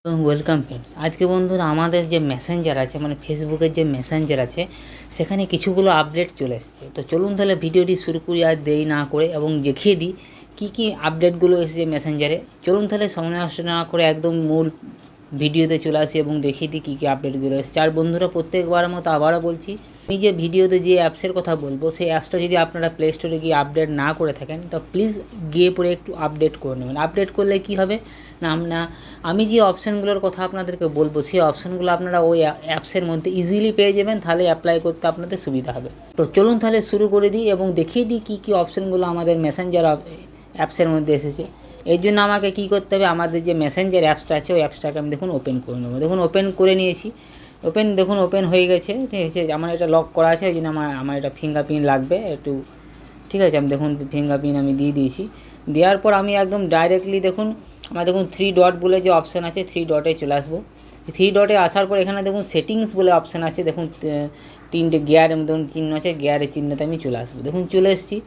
Welcome friends. আজকে বন্ধুরা আমাদের যে মেসেঞ্জার আছে মানে ফেসবুকের যে মেসেঞ্জার আছে সেখানে কিছুগুলো আপডেট চলে এসেছে। তো চলুন তাহলে ভিডিওটি শুরু করি আর দেরি না করে, এবং দেখিয়ে দিই কী আপডেটগুলো এসেছে মেসেঞ্জারে। চলুন তাহলে সময় নষ্ট না করে একদম মূল ভিডিওতে চলে আসি এবং দেখিয়ে দিই কী আপডেটগুলো এসেছে। আর বন্ধুরা, প্রত্যেকবারের মতো আবারও বলছি, আমি যে ভিডিওতে যে অ্যাপসের কথা বলবো সেই অ্যাপসটা যদি আপনারা প্লে স্টোরে গিয়ে আপডেট না করে থাকেন তো প্লিজ গিয়ে পরে একটু আপডেট করে নেবেন। আপডেট করলে কি হবে না আমি যে অপশানগুলোর কথা আপনাদেরকে বলবো সেই অপশানগুলো আপনারা ওই অ্যাপসের মধ্যে ইজিলি পেয়ে যাবেন, তাহলে অ্যাপ্লাই করতে আপনাদের সুবিধা হবে। তো চলুন তাহলে শুরু করে দিই এবং দেখিয়ে দিই কী অপশানগুলো আমাদের মেসেঞ্জার অ্যাপসের মধ্যে এসেছে। এর জন্য আমাকে কী করতে হবে, আমাদের যে মেসেঞ্জার অ্যাপসটা আছে ওই অ্যাপসটাকে আমি দেখুন ওপেন করে নেবো। দেখুন ওপেন করে নিয়েছি। ওপেন হয়ে গেছে। ঠিক আছে, আমার এটা লক করা আছে, ওই জন্য আমার এটা ফিঙ্গারপ্রিন্ট লাগবে একটু। ঠিক আছে, আমি দেখুন ফিঙ্গারপ্রিন্ট আমি দিয়ে দিয়েছি। দেওয়ার পর আমি একদম ডাইরেক্টলি দেখুন আমার দেখুন 3 ডট বলে যে অপশান আছে 3 ডটে চলে আসবো। 3 ডটে আসার পর এখানে দেখুন সেটিংস বলে অপশান আছে, দেখুন 3টে গিয়ারের দেখুন চিহ্ন আছে, গিয়ারের চিহ্নতে আমি চলে আসবো। দেখুন চলে এসেছি।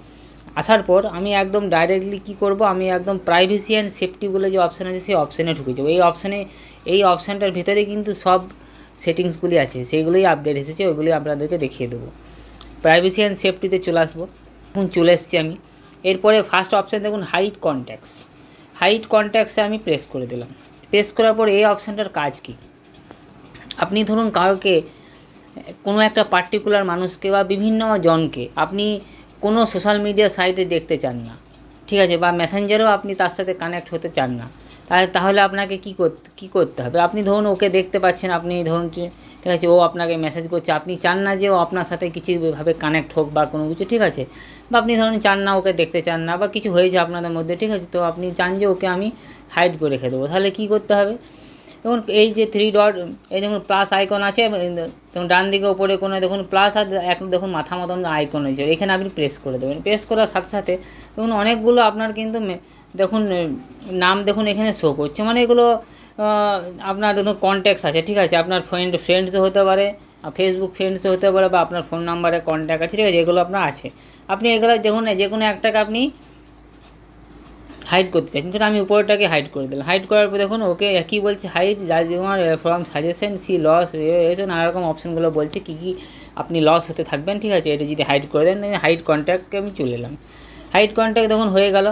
আসার পর আমি একদম ডাইরেক্টলি কী করব, আমি একদম প্রাইভেসি অ্যান্ড সেফটি বলে যে অপশান আছে সেই অপশানে ঢুকে যাবো। এই অপশানটার ভিতরে কিন্তু সব সেটিংসগুলি আছে, সেইগুলোই আপডেট এসেছে, ওইগুলি আপনাদেরকে দেখিয়ে দেবো। প্রাইভেসি অ্যান্ড সেফটিতে চলে আসবো। এখন চলে এসেছি আমি। এরপরে ফার্স্ট অপশান দেখুন হাইড কন্ট্যাক্টসে আমি প্রেস করে দিলাম। প্রেস করার পর এই অপশানটার কাজ কি, আপনি ধরুন কাউকে, কোনো একটা পার্টিকুলার মানুষকে বা বিভিন্ন জনকে আপনি কোনো সোশ্যাল মিডিয়া সাইটে দেখতে চান না, ঠিক আছে, বা মেসেঞ্জারেও আপনি তার সাথে কানেক্ট হতে চান না, তাহলে আপনাকে কী করতে হবে, আপনি ধরুন ওকে দেখতে পাচ্ছেন, আপনি ধরুন ঠিক আছে ও আপনাকে মেসেজ করছে, আপনি চান না যে ও আপনার সাথে কিছুভাবে কানেক্ট হোক বা কোনো কিছু, ঠিক আছে, বা আপনি ধরুন চান না ওকে দেখতে চান না বা কিছু হয়েছে আপনাদের মধ্যে, ঠিক আছে, তো আপনি চান যে ওকে আমি হাইড করে রেখে দেবো, তাহলে কী করতে হবে, দেখুন এই যে 3 ডট, এই দেখুন প্লাস আইকন আছে, দেখুন ডান দিকে ওপরে কোনো দেখুন প্লাস আর এখন দেখুন মাথা মতন আইকন হয়েছে, এখানে আপনি প্রেস করে দেবেন। প্রেস করার সাথে সাথে দেখুন অনেকগুলো আপনার কিন্তু দেখুন নাম দেখুন এখানে শো করছে, মানে এগুলো আপনার দেখুন কন্ট্যাক্টস আছে, ঠিক আছে, আপনার ফ্রেন্ডসও হতে পারে, ফেসবুক ফ্রেন্ডসও হতে পারে, বা আপনার ফোন নাম্বারে কন্ট্যাক্ট আছে, ঠিক আছে, এগুলো আপনার আছে। আপনি এগুলো দেখুন যে কোনো একটাকে আপনি হাইড করতে চাই, কিন্তু আমি উপরটাকে হাইড করে দিলাম। হাইড করার পর দেখুন ওকে কী বলছে, হাইড তোমার ফ্রম সাজেশন সি লস, নানা রকম অপশানগুলো বলছে কী আপনি লস হতে থাকবেন, ঠিক আছে, এটা যদি হাইড করে দেন, হাইড কন্ট্যাক্টকে আমি চলে এলাম। হাইড কন্ট্যাক্ট দেখুন হয়ে গেল,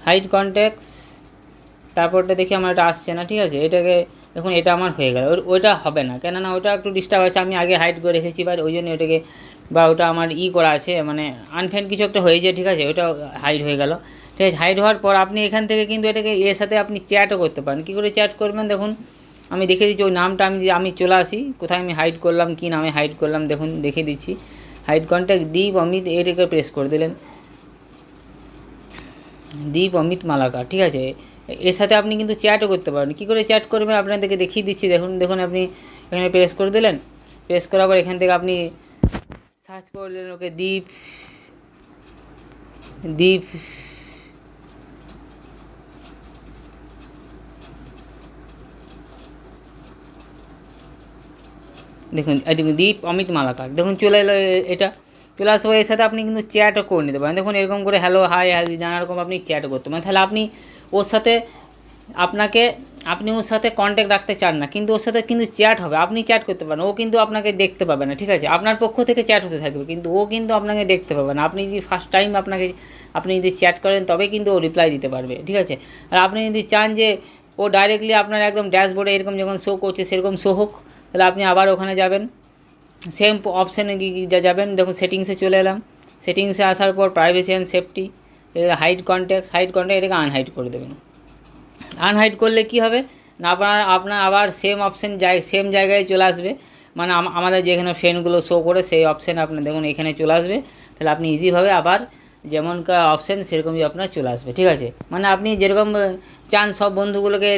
হাইড কন্ট্যাক্টস, তারপরটা দেখি আমার এটা আসছে না, ঠিক আছে, এটাকে দেখুন এটা আমার হয়ে গেল, ওইটা হবে না, কেননা ওটা একটু ডিস্টার্ব আছে, আমি আগে হাইড করে রেখেছি, বা ওই জন্য ওটাকে, বা ওটা আমার করা আছে, মানে আনফ্রেন্ড কিছু একটা হয়েছে, ঠিক আছে, ওটা হাইড হয়ে গেল। ঠিক আছে, হাইড হওয়ার পর আপনি এখান থেকে কিন্তু এটাকে এর সাথে আপনি চ্যাটও করতে পারেন। কী করে চ্যাট করবেন দেখুন, আমি দেখে দিচ্ছি ওই নামটা, আমি চলে আসি কোথায় আমি হাইড করলাম, কী নামে হাইড করলাম দেখুন দেখে দিচ্ছি। হাইড কন্ট্যাক্ট দীপ অমিত, এটাকে প্রেস করে দিলেন, দীপ অমিত মালাকার, ঠিক আছে, এর সাথে আপনি কিন্তু চ্যাটও করতে পারেন। কী করে চ্যাট করবেন আপনাদেরকে দেখিয়ে দিচ্ছি, দেখুন আপনি এখানে প্রেস করে দিলেন। প্রেস করার পর এখান থেকে আপনি সার্চ করলেন ওকে দীপ দীপ দেখুন দীপ অমিত মালাকার, দেখুন চলে এলো এটা। চলে আসবো, এর সাথে আপনি কিন্তু চ্যাটও করে নিতে পারেন। দেখুন এরকম করে হ্যালো হাই নানা রকম আপনি চ্যাটও করতে পারেন। তাহলে আপনি ওর সাথে আপনি ওর সাথে কন্ট্যাক্ট রাখতে চান না, কিন্তু ওর সাথে কিন্তু চ্যাট হবে, আপনি চ্যাট করতে পারেন, ও কিন্তু আপনাকে দেখতে পাবে না, ঠিক আছে, আপনার পক্ষ থেকে চ্যাট হতে থাকবে, কিন্তু ও কিন্তু আপনাকে দেখতে পাবে না। আপনি যদি ফার্স্ট টাইম আপনি যদি চ্যাট করেন তবে কিন্তু ও রিপ্লাই দিতে পারবে, ঠিক আছে। আর আপনি যদি চান যে ও ডাইরেক্টলি আপনার একদম ড্যাশবোর্ডে এরকম যখন শো করছে সেরকম শো হোক, তাহলে আপনি আবার ওখানে যাবেন, সেম অপশানে যাবেন, দেখুন সেটিংসে চলে এলাম। সেটিংসে আসার পর privacy and safety, hide contact এটাকে আনহাইড করে দেবেন। আনহাইড করলে কি হবে না, আপনার আবার সেম জায়গায় চলে আসবে, মানে আমাদের যেখানে ফ্রেন্ডগুলো শো করে সেই অপশান আপনার দেখুন এখানে চলে আসবে। তাহলে আপনি ইজিভাবে আবার যেমনকার অপশান সেরকমই আপনার চলে আসবে, ঠিক আছে, মানে আপনি যেরকম চান সব বন্ধুগুলোকে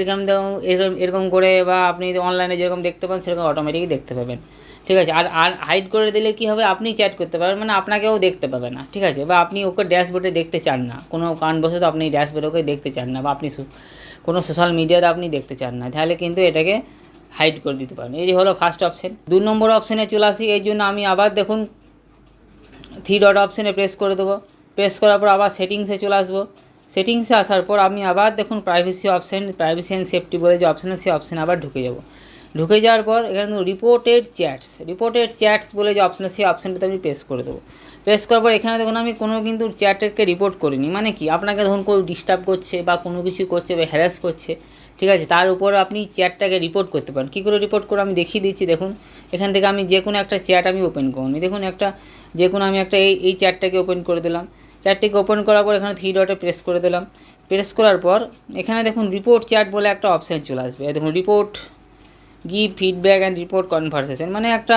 এরকম করে, বা আপনি অনলাইনে যেরকম দেখতে পান সেরকম অটোমেটিকই দেখতে পাবেন, ঠিক আছে। আর হাইড করে দিলে কী হবে, আপনি চ্যাট করতে পারবেন, মানে আপনাকেও দেখতে পাবে না, ঠিক আছে, বা আপনি ওকে ড্যাশবোর্ডে দেখতে চান না, কোনো কারণবশত আপনি ড্যাশবোর্ডে ওকে দেখতে চান না, বা আপনি কোনো সোশ্যাল মিডিয়াতে আপনি দেখতে চান না, তাহলে কিন্তু এটাকে হাইড করে দিতে পারেন। এই হলো ফার্স্ট অপশান। 2 নম্বর অপশানে চলে আসি, এই জন্য আমি আবার দেখুন 3 ডট অপশানে প্রেস করে দেবো। প্রেস করার পর আবার সেটিংসে চলে আসবো। সেটিংসে আসার পর আমি আবার দেখুন প্রাইভেসি অ্যান্ড সেফটি বলে যে অপশান আছে সেই অপশানে আবার ঢুকে যাব। ঢুকে যাওয়ার পর এখানে রিপোর্টেড চ্যাটস বলে যে অপশান আছে সেই অপশানটাতে আমি প্রেস করে দেবো। প্রেস করার পর এখানে দেখুন আমি কোনো কিন্তু চ্যাটকে রিপোর্ট করিনি, মানে কি আপনাকে ধরুন কেউ ডিস্টার্ব করছে বা কোনো কিছু করছে বা হ্যারাস করছে, ঠিক আছে, তার উপর আপনি চ্যাটটাকে রিপোর্ট করতে পারেন। কী করে রিপোর্ট করে আমি দেখিয়ে দিচ্ছি। দেখুন এখান থেকে আমি যে কোনো একটা চ্যাট আমি ওপেন করুন, দেখুন যে কোনো আমি একটা এই চ্যাটটাকে ওপেন করে দিলাম। চ্যাটটিকে ওপেন করার পর এখানে 3 ডটে প্রেস করে দিলাম। প্রেস করার পর এখানে দেখুন রিপোর্ট চ্যাট বলে একটা অপশান চলে আসবে। দেখুন report give feedback and report conversation, মানে একটা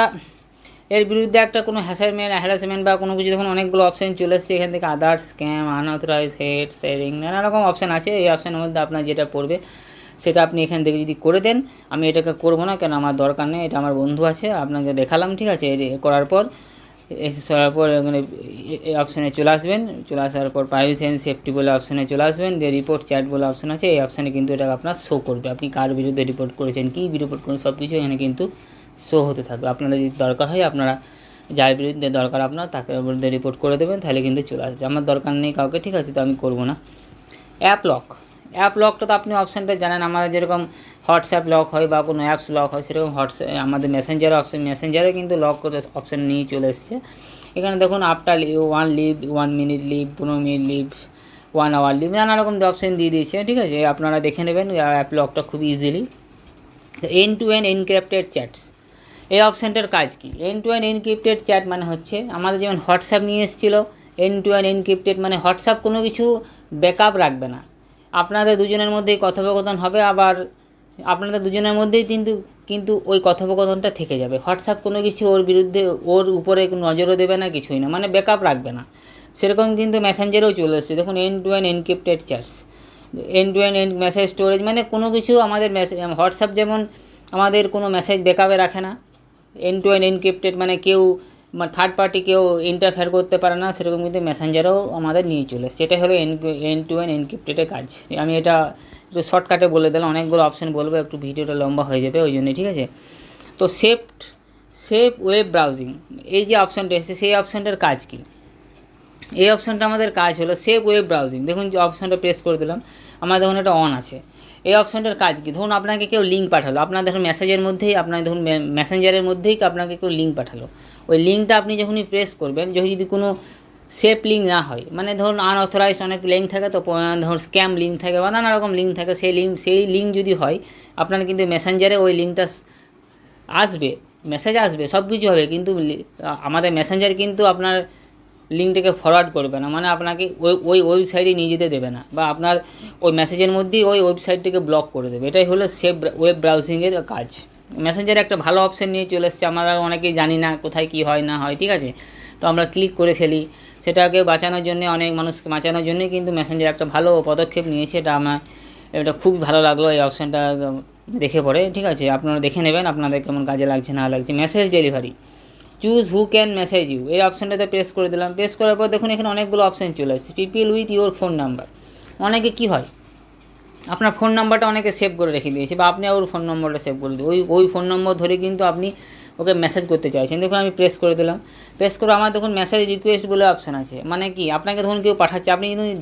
এর বিরুদ্ধে একটা কোনো হ্যারাসমেন্ট বা কোনো কিছু দেখুন অনেকগুলো অপশান চলে এসছে। এখান থেকে others, scam, unauthorised, head sharing, নানা রকম অপশান আছে। এই অপশানের মধ্যে আপনার যেটা পড়বে সেটা আপনি এখান থেকে যদি করে দেন। আমি এটাকে করবো না, কেন আমার দরকার নেই, এটা আমার বন্ধু আছে, আপনাকে দেখালাম, ঠিক আছে। করার পর মানে এই অপশানে চলে আসবেন। চলে আসার পর প্রাইভেসি অ্যান্ড সেফটি বলে অপশানে চলে আসবেন। দিয়ে রিপোর্ট চ্যাট বলে অপশান আছে, এই অপশানে কিন্তু এটা আপনার শো করবে, আপনি কার বিরুদ্ধে রিপোর্ট করেছেন, কী রিপোর্ট করেছেন, সব কিছু এখানে কিন্তু শো হতে থাকবে। আপনারা যদি দরকার হয় আপনারা যার বিরুদ্ধে দরকার আপনার তাকে বিরুদ্ধে রিপোর্ট করে দেবেন, তাহলে কিন্তু চলে আসবে। আমার দরকার নেই কাউকে, ঠিক আছে, তো আমি করবো না। অ্যাপ লকটা তো আপনি অপশানটা জানেন, আমাদের যেরকম হোয়াটসঅ্যাপ লক হয় বা কোনো অ্যাপস লক হয়, সেরকম আমাদের মেসেঞ্জারে কিন্তু লক করে অপশান নিয়ে চলে এসছে। এখানে দেখুন after 1 leave, 1 minute leave, 15 minute leave, 1 hour leave, নানা রকম অপশান দিয়ে দিয়েছে, ঠিক আছে। আপনারা দেখে নেবেন অ্যাপ লকটা খুব easily. End to end encrypted chats, এই অপশানটার কাজ কি? End to end encrypted chat মানে হচ্ছে আমাদের যেমন হোয়াটসঅ্যাপ নিয়ে এসেছিলো, এন্ড টু এন্ড এনক্রিপ্টেড মানে হোয়াটসঅ্যাপ কোনো কিছু ব্যাকআপ রাখবে না, আপনাদের দুজনের মধ্যেই কথোপকথন হবে, আবার আপনাদের দুজনের মধ্যেই কিন্তু ওই কথোপকথনটা থেকে যাবে। হোয়াটসঅ্যাপ কোনো কিছু ওর বিরুদ্ধে ওর উপরে নজরও দেবে না, কিছুই না, মানে ব্যাকআপ রাখবে না। সেরকম কিন্তু মেসেঞ্জারেও চলে এসেছে, দেখুন end to end encrypted chats, end to end message storage, মানে কোনো কিছু আমাদের হোয়াটসঅ্যাপ যেমন আমাদের কোনো মেসেজ ব্যাকআপে রাখে না, এন্ড টু এন্ড এনক্রিপ্টেড মানে কেউ থার্ড পার্টি কেউ ইন্টারফেয়ার করতে পারে না, সেরকম কিন্তু মেসেঞ্জারও আমাদের নিয়ে চলে এসেছে। এটা হলো এন্ড টু এন্ড এনক্রিপ্টেডের কাজ। আমি এটা একটু শর্টকাটে বলে দিলাম, অনেকগুলো অপশান বলবো, একটু ভিডিওটা লম্বা হয়ে যাবে ওই জন্য, ঠিক আছে। তো সেফ ওয়েব ব্রাউজিং, এই যে অপশানটা এসেছে সেই অপশানটার কাজ কী? এই অপশানটা আমাদের কাজ হলো সেফ ওয়েব ব্রাউজিং। দেখুন যে অপশানটা প্রেস করে দিলাম, আমার দেখুন এটা অন আছে। এই অপশানটার কাজ কী? ধরুন আপনাকে কেউ লিঙ্ক পাঠালো, আপনার দেখুন মেসেজের মধ্যেই, আপনার ধরুন মেসেঞ্জারের মধ্যেই আপনাকে কেউ লিঙ্ক পাঠালো, ওই লিঙ্কটা আপনি যখনই প্রেস করবেন, যদি কোনো সেফ লিঙ্ক না হয়, মানে ধরুন আনঅথরাইজ অনেক লিঙ্ক থাকে, তো ধরুন স্ক্যাম লিঙ্ক থাকে বা নানা রকম লিঙ্ক থাকে, সেই লিঙ্ক যদি হয় আপনার কিন্তু মেসেঞ্জারে ওই লিঙ্কটা আসবে, মেসেজ আসবে, সব কিছু হবে, কিন্তু আমাদের মেসেঞ্জার কিন্তু আপনার লিঙ্কটাকে ফরওয়ার্ড করবে না, মানে আপনাকে ওই ওয়েবসাইটে নিয়ে যেতে দেবে না, বা আপনার ওই মেসেজের মধ্যেই ওই ওয়েবসাইটটিকে ব্লক করে দেবে। এটাই হলো সেফ ওয়েব ব্রাউজিংয়ের কাজ। মেসেঞ্জারে একটা ভালো অপশান নিয়ে চলে এসেছে, আমরা অনেকেই জানি না কোথায় কী হয় না হয়, ঠিক আছে, তো আমরা ক্লিক করে ফেলি। সেটাকে বাঁচানোর জন্য, অনেক মানুষকে বাঁচানোর জন্যই কিন্তু মেসেঞ্জার একটা ভালো পদক্ষেপ নিয়েছে, এটা খুব ভালো লাগলো এই অপশানটা দেখে পড়ে, ঠিক আছে। আপনারা দেখে নেবেন আপনাদের কেমন কাজে লাগছে না লাগছে। Message delivery, choose who can message you, এই অপশানটাতে প্রেস করে দিলাম। প্রেস করার পর দেখুন এখানে অনেকগুলো অপশান চলে আসছে। People with your phone number, অনেকে কী হয় আপনার ফোন নাম্বারটা অনেকে সেভ করে রেখে দিয়েছে, বা আপনি ওর ফোন নম্বরটা সেভ করে দিন, ওই ফোন নম্বর ধরে কিন্তু আপনি ওকে মেসেজ করতে চাইছেন। দেখুন আমি প্রেস করে দিলাম। প্রেস করে আমার দেখুন মেসেজ রিকোয়েস্ট বলে অপশান আছে, মানে কি আপনাকে ধরুন কেউ পাঠাচ্ছে, আপনি যদি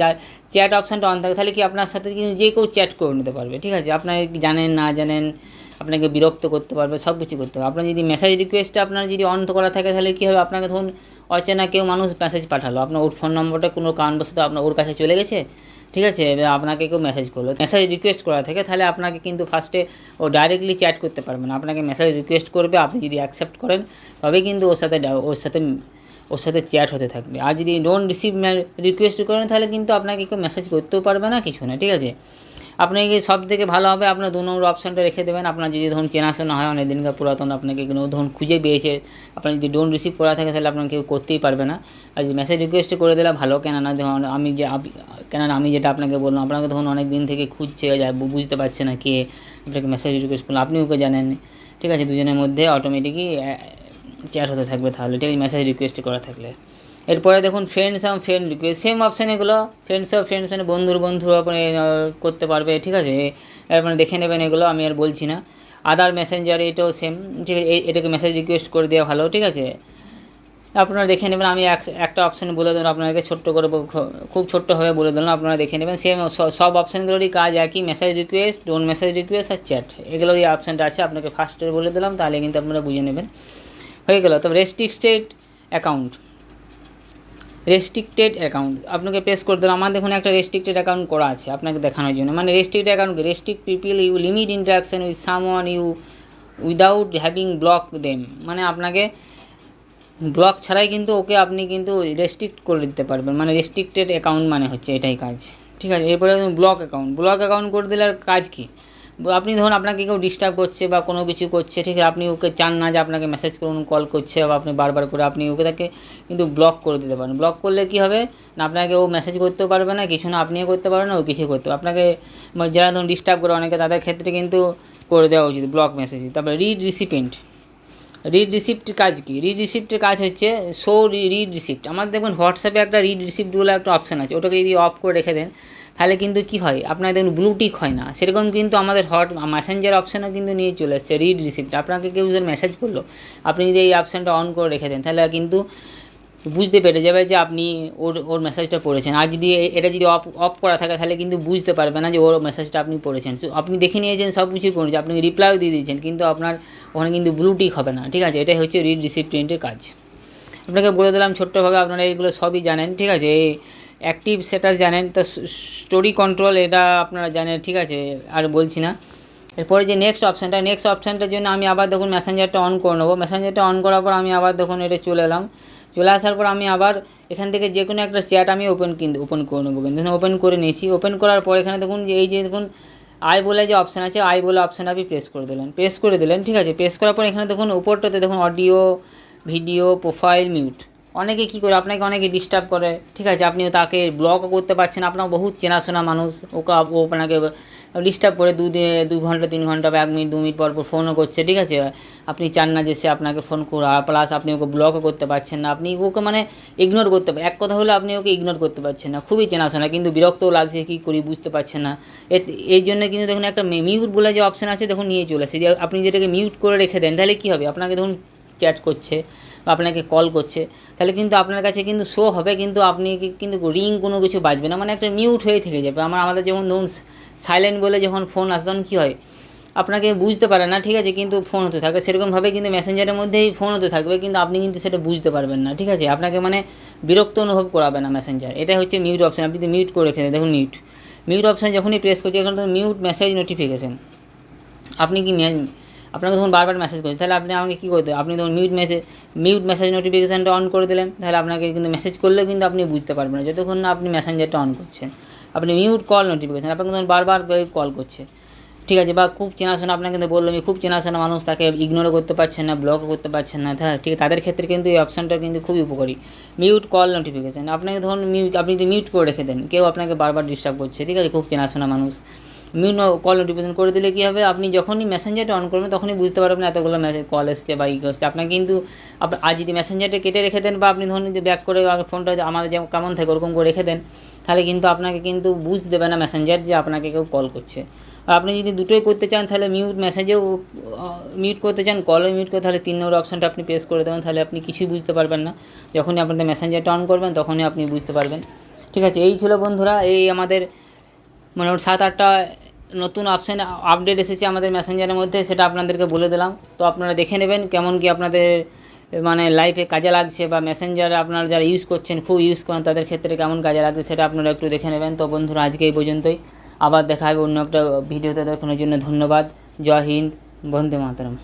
চ্যাট অপশানটা অন থাকে তাহলে কি আপনার সাথে কিন্তু যে কেউ চ্যাট করে নিতে পারবে, ঠিক আছে। আপনার জানেন না জানেন আপনাকে বিরক্ত করতে পারবে, সব কিছু করতে পারবে। আপনার যদি মেসেজ রিকোয়েস্টটা আপনার যদি অন করা থাকে তাহলে কী হবে, আপনাকে ধরুন অচেনা কেউ মানুষ মেসেজ পাঠালো, আপনার ওর ফোন নম্বরটা কোনো কারণবশত আপনার ওর কাছে চলে গেছে, ঠিক আছে, আপনাকে কেউ মেসেজ করলো, মেসেজ রিকোয়েস্ট করা থাকে, তাহলে আপনাকে কিন্তু ফার্স্টে ও ডাইরেক্টলি চ্যাট করতে পারবে না, আপনাকে মেসেজ রিকোয়েস্ট করবে, আপনি যদি অ্যাকসেপ্ট করেন তবে কিন্তু ওর সাথে চ্যাট হতে থাকবে। আর যদি ডোন্ট রিসিভ রিকোয়েস্ট করেন তাহলে কিন্তু আপনাকে কেউ মেসেজ করতেও পারবে না, কিছু না, ঠিক আছে। আপনাকে সব থেকে ভালো হবে আপনার 2 নম্বর অপশানটা রেখে দেবেন। আপনার যদি ধরুন চেনাশোনা হয়, অনেক দিনকার পুরাতন, আপনাকে কোনো ধরুন খুঁজে পেয়েছে, আপনার যদি ডোন্ট রিসিভ করা থাকে তাহলে আপনাকে কেউ করতেই পারবে না। আর যদি মেসেজ রিকোয়েস্ট করে দিলে ভালো, কেননা ধরুন আমি যেটা আপনাকে বললাম, আপনাকে ধরুন অনেক দিন থেকে খুঁজছে, বুঝতে পারছে না কে আপনাকে মেসেজ রিকোয়েস্ট করলো, আপনি ওকে জানেন, ঠিক আছে, দুজনের মধ্যে অটোমেটিকই চ্যাট হতে থাকবে তাহলে, ঠিক আছে, মেসেজ রিকোয়েস্ট করা থাকলে। এরপরে দেখুন ফ্রেন্ড রিকোয়েস্ট, সেম অপশান এগুলো, ফ্রেন্ডস মানে বন্ধুর আপনি করতে পারবে, ঠিক আছে, মানে দেখে নেবেন এগুলো, আমি আর বলছি না। আদার মেসেঞ্জার, এটাও সেম, ঠিক আছে, এটাকে মেসেজ রিকোয়েস্ট করে দেওয়া ভালো, ঠিক আছে। আপনারা দেখে নেবেন। আমি একটা অপশান বলে দিলাম আপনাদেরকে, ছোট্ট করে খুব ছোট্টভাবে বলে দিলাম, আপনারা দেখে নেবেন। সেম সব অপশানগুলোরই কাজ একই, message request, don't message request আর চ্যাট, এগুলোরই অপশানটা আছে। আপনাকে ফার্স্টে বলে দিলাম, তাহলে কিন্তু আপনারা বুঝে নেবেন। হয়ে গেল। তবে রেস্ট্রিক্টেড অ্যাকাউন্ট, রেস্ট্রিক্টেড অ্যাকাউন্ট আপনাকে প্রেস করে দিলাম। আমার দেখুন একটা রেস্ট্রিক্টেড অ্যাকাউন্ট করা আছে আপনাকে দেখানোর জন্য। মানে restricted account, restrict people, you limit interaction with someone you without having block them, মানে আপনাকে ব্লক ছাড়াই কিন্তু ওকে আপনি কিন্তু রেস্ট্রিক্ট করে দিতে পারবেন। মানে রেস্ট্রিক্টেড অ্যাকাউন্ট মানে হচ্ছে এটাই কাজ, ঠিক আছে। এরপরে ব্লক অ্যাকাউন্ট, ব্লক অ্যাকাউন্ট করে দিলে কাজ কী, আপনি ধরুন আপনাকে কেউ ডিস্টার্ব করছে বা কোনো কিছু করছে, ঠিক আছে, আপনি ওকে চান না যে আপনাকে মেসেজ করুন, কল করছে বা আপনি বারবার করে, আপনি ওকে তাকে কিন্তু ব্লক করে দিতে পারেন। ব্লক করলে কী হবে না, আপনাকে ও মেসেজ করতেও পারবে না, কিছু না আপনিও করতে পারবেন না, ও কিছু করতে আপনাকে, যারা ধরুন ডিস্টার্ব করে অনেকে, তাদের ক্ষেত্রে কিন্তু করে দেওয়া উচিত ব্লক মেসেজ। তারপরে রিড রিসিপেন্ট, রিড রিসিপ্টের কাজ কী, রিড রিসিপ্টের কাজ হচ্ছে শো রিড রিসিপ্ট। আমার দেখবেন হোয়াটসঅ্যাপে একটা রিড রিসিপ্ট বলে একটা অপশান আছে, ওটাকে যদি অফ করে রেখে দেন তাহলে কিন্তু কী হয়, আপনার দেখুন ব্লু টিক হয় না। সেরকম কিন্তু আমাদের মেসেঞ্জার অপশানও কিন্তু নিয়ে চলে এসছে রিড রিসিপ্ট। আপনাকে কেউ যদি মেসেজ করলো, আপনি যদি এই অপশানটা অন করে রেখে দেন তাহলে কিন্তু বুঝতে পেরে যাবে যে আপনি ওর মেসেজটা পড়েছেন। আর যদি এটা যদি অফ করা থাকে তাহলে কিন্তু বুঝতে পারবে না যে ওর মেসেজটা আপনি পড়েছেন। আপনি দেখে নিয়েছেন, সব কিছু করেছেন, আপনি রিপ্লাইও দিয়ে দিয়েছেন, কিন্তু আপনার ওখানে কিন্তু ব্লু টিক হবে না, ঠিক আছে। এটাই হচ্ছে রিড রিসিপ্টেন্টের কাজ। আপনাকে বলে দিলাম ছোট্টভাবে, আপনারা এইগুলো সবই জানেন, ঠিক আছে। এই অ্যাক্টিভ স্ট্যাটাস জানেন, তো স্টোরি কন্ট্রোল এটা আপনারা জানেন, ঠিক আছে, আর বলছি না। এরপরে যে নেক্সট অপশানটার জন্য আমি আবার দেখুন মেসেঞ্জারটা অন করে নেবো। মেসেঞ্জারটা অন করার পর আমি আবার দেখুন এটা চলে এলাম। চলে আসার পর আমি আবার এখান থেকে যে কোনো একটা চ্যাট আমি ওপেন করে নেবো। কিন্তু ওপেন করে নিয়েছি। ওপেন করার পর এখানে দেখুন যে এই যে দেখুন আই বলে যে অপশান আছে, আই বলে অপশান আপনি প্রেস করে দিলেন, ঠিক আছে। প্রেস করার পর এখানে দেখুন উপরটাতে দেখুন অডিও, ভিডিও, প্রোফাইল, মিউট। অনেকে কী করে, আপনাকে অনেকে ডিস্টার্ব করে, ঠিক আছে, আপনিও তাকে ব্লকও করতে পারছেন। আপনার বহুত চেনাশোনা মানুষ, ও আপনাকে ডিস্টার্ব করে 2 ঘন্টা 3 ঘন্টা বা 1 মিনিট 2 মিনিট পর ফোনও করছে, ঠিক আছে। আপনি চান না যে সে আপনাকে ফোন করা, প্লাস আপনি ওকে ব্লকও করতে পারছেন না, আপনি ওকে মানে ইগনোর করতে এক কথা হলো আপনি ওকে ইগনোর করতে পারছেন না, খুবই চেনাশোনা, কিন্তু বিরক্তও লাগছে, কী করি বুঝতে পারছেন না। এই জন্য কিন্তু দেখুন একটা মিউট বলে যে অপশান আছে দেখুন নিয়ে চলে আসে, যে আপনি যেটাকে মিউট করে রেখে দেন তাহলে কী হবে, আপনাকে দেখুন চ্যাট করছে বা আপনাকে কল করছে, তাহলে কিন্তু আপনার কাছে কিন্তু শো হবে, কিন্তু আপনি কিন্তু রিং কোনো কিছু বাজবে না, মানে একটা মিউট হয়ে থেকে যাবে। আমাদের যখন ধরুন সাইলেন্ট বলে যখন ফোন আসে তখন কী হয়, আপনাকে বুঝতে পারে না, ঠিক আছে, কিন্তু ফোন হতে থাকে। সেরকমভাবে কিন্তু মেসেঞ্জারের মধ্যেই ফোন হতে থাকবে, কিন্তু আপনি কিন্তু সেটা বুঝতে পারবেন না, ঠিক আছে। আপনাকে মানে বিরক্ত অনুভব করাবে না মেসেঞ্জার। এটা হচ্ছে মিউট অপশান। আপনি যদি মিউট করে রেখে দেন, দেখুন মিউট অপশান যখনই প্রেস করছি এখন তো মিউট মেসেজ নোটিফিকেশান। আপনি কি আপনাকে তখন বারবার মেসেজ করছে, তাহলে আপনি আমাকে কী করতে, আপনি তখন মিউট মেসেজ নোটিফিকেশানটা অন করে দিলেন, তাহলে আপনাকে কিন্তু মেসেজ করলেও কিন্তু আপনি বুঝতে পারবেন না যতক্ষণ না আপনি মেসেঞ্জারটা অন করছেন। আপনি মিউট কল নোটিফিকেশান, আপনাকে তখন বারবার কল করছে, ঠিক আছে, বা খুব চেনাশোনা, আপনাকে কিন্তু বললাম খুব চেনাশোনা মানুষ, তাকে ইগনোরও করতে পারছেন না, ব্লকও করতে পারছেন না, ঠিক আছে, তাদের ক্ষেত্রে কিন্তু এই অপশানটা কিন্তু খুবই উপকারী, মিউট কল নোটিফিকেশান। আপনাকে ধরুন আপনি যদি মিউট করে রেখে দেন, কেউ আপনাকে বারবার ডিস্টার্ব করছে, ঠিক আছে, খুব চেনাশোনা মানুষ, মিউট কল নোটিফিকেশান করে দিলে কী হবে, আপনি যখনই মেসেঞ্জারটা অন করবেন তখনই বুঝতে পারবেন এতগুলো কল এসছে বা এসছে। আপনার কিন্তু আর যদি মেসেঞ্জারটা কেটে রেখে দেন বা আপনি ধরুন যদি ব্যাক করে ফোনটা আমাদের যেমন কেমন থাকে ওরকম করে রেখে দেন, তাহলে কিন্তু আপনাকে কিন্তু বুঝতে দেবে না মেসেঞ্জার যে আপনাকে কেউ কল করছে। আর আপনি যদি দুটোই করতে চান, তাহলে মিউট মেসেজেও মিউট করতে চান, কলও মিউট করে, তাহলে 3 নম্বর অপশানটা আপনি প্রেস করে দেবেন, তাহলে আপনি কিছুই বুঝতে পারবেন না। যখনই আপনাদের মেসেঞ্জারটা অন করবেন তখনই আপনি বুঝতে পারবেন, ঠিক আছে। এই ছিল বন্ধুরা, এই আমাদের মোটামুটি 7-8টা নতুন অপশান আপডেট এসেছে আমাদের মেসেঞ্জারের মধ্যে, সেটা আপনাদেরকে বলে দিলাম। তো আপনারা দেখে নেবেন কেমন কি আপনাদের মানে লাইফে কাজে লাগছে, বা মেসেঞ্জারে আপনারা যারা ইউজ করছেন, খুব ইউজ করেন, তাদের ক্ষেত্রে কেমন কাজে লাগছে সেটা আপনারা একটু দেখে নেবেন। তো বন্ধুরা আজকে এই পর্যন্তই, আবার দেখা হবে অন্য একটা ভিডিওতে। দেখানোর জন্য ধন্যবাদ। জয় হিন্দ, বন্দে মাতরম।